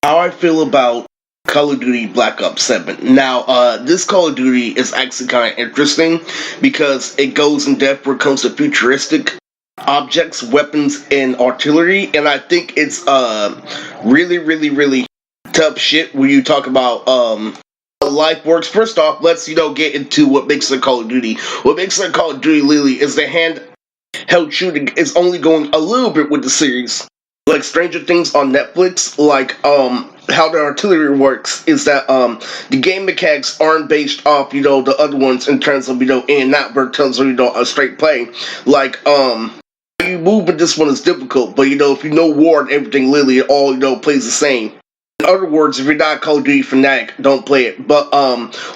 how I feel about Call of Duty Black Ops 7. Now, this Call of Duty is actually kind of interesting because it goes in depth when it comes to futuristic objects, weapons, and artillery, and I think it's really tough shit when you talk about how life works. First off, let's get into what makes it Call of Duty. What makes it Call of Duty, Lily, is the handheld shooting is only going a little bit with the series. Like Stranger Things on Netflix, like how the artillery works is that the game mechanics aren't based off the other ones in terms of in and out, but in terms of a straight play. Like how you move in this one is difficult, but if you know war and everything, Lily, it all plays the same. In other words, if you're not a Call of Duty fanatic, don't play it. But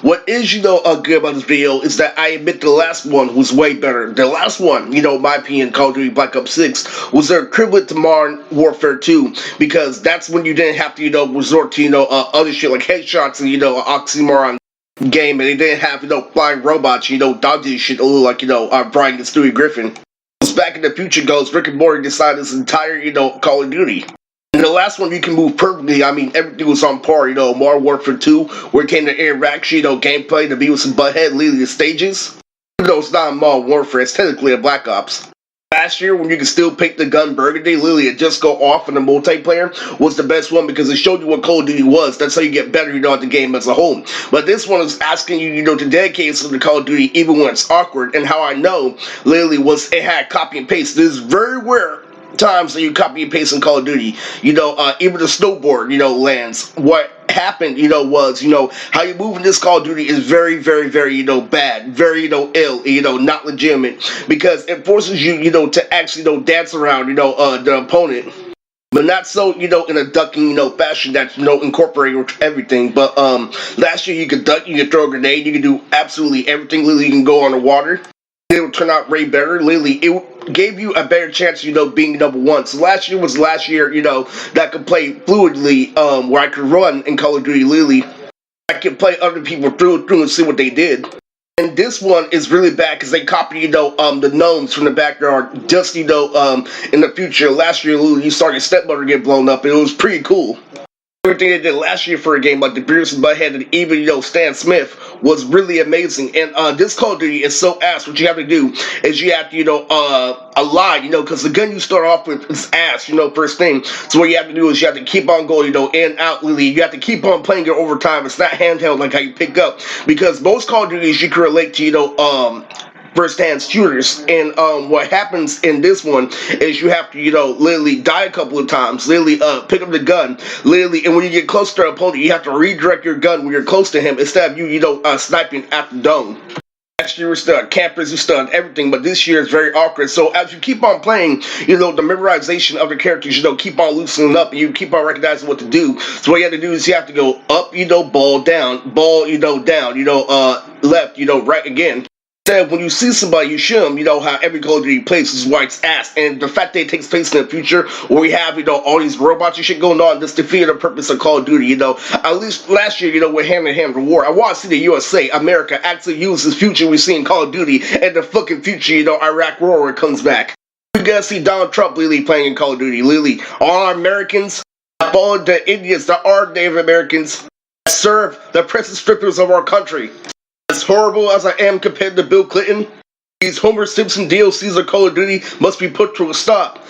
what is good about this video is that I admit the last one was way better. The last one, in my opinion, Call of Duty Black Ops 6 was their equivalent to Modern Warfare 2 because that's when you didn't have to resort to other shit like headshots and oxymoron game, and they didn't have flying robots dodging shit like Brian and Stewie Griffin. Back in the future goes, Rick and Morty decided this entire Call of Duty. And the last one, you can move perfectly. I mean, everything was on par. Modern Warfare 2, where it came to interaction, gameplay, the Beavis and Butthead leading the stages. Even though it's not a Modern Warfare, it's technically a Black Ops. Last year, when you could still pick the gun Burgundy, Lily, and just go off in the multiplayer, was the best one because it showed you what Call of Duty was. That's how you get better, at the game as a whole. But this one is asking you, to dedicate yourself to Call of Duty even when it's awkward. And how I know, Lily, was it had copy and paste. This is very rare times that you copy and paste in Call of Duty. Even the snowboard, lands. What happened, was, how you move in this Call of Duty is very bad, very, ill, not legitimate, because it forces you, to actually, dance around, the opponent. But not so, in a ducking, fashion that's, incorporating everything. But, last year you could duck, you could throw a grenade, you could do absolutely everything, Lily, you can go on the water. It would turn out way better. Lily, it gave you a better chance, being number one. So last year was last year, that could play fluidly, where I could run in Call of Duty, Lily. I could play other people through and see what they did. And this one is really bad because they copied, the gnomes from the backyard just, in the future. Last year, Lily, you saw your stepmother get blown up, and it was pretty cool. Everything they did last year for a game like the Beavis and Butthead and even Stan Smith was really amazing. And this Call of Duty is so ass. What you have to do is you have to lie, because the gun you start off with is ass, first thing. So what you have to do is you have to keep on going, in and out, Lily. You have to keep on playing it over time. It's not handheld like how you pick up, because most Call of Duties you can relate to first-hand shooters, and what happens in this one is you have to literally die a couple of times, literally pick up the gun, literally, and when you get close to the opponent you have to redirect your gun when you're close to him instead of you sniping at the dome. Last year we still had campers, we still had everything, but this year is very awkward. So as you keep on playing, the memorization of the characters, keep on loosening up, and you keep on recognizing what to do. So what you have to do is you have to go up, ball down, ball, down, left, right again. When you see somebody, you show them, how every Call of Duty plays is why it's ass. And the fact that it takes place in the future, where we have, all these robots and shit going on, this defeated the purpose of Call of Duty, At least last year, we're hand-in-hand with war. I want to see the USA, America, actually use this future we see in Call of Duty and the fucking future, Iraq war when it comes back. We gotta see Donald Trump, Lily, playing in Call of Duty, Lily. All our Americans, all the Indians, the our Native Americans, serve the precious strippers of our country. As horrible as I am compared to Bill Clinton, these Homer Simpson DLCs of Call of Duty must be put to a stop.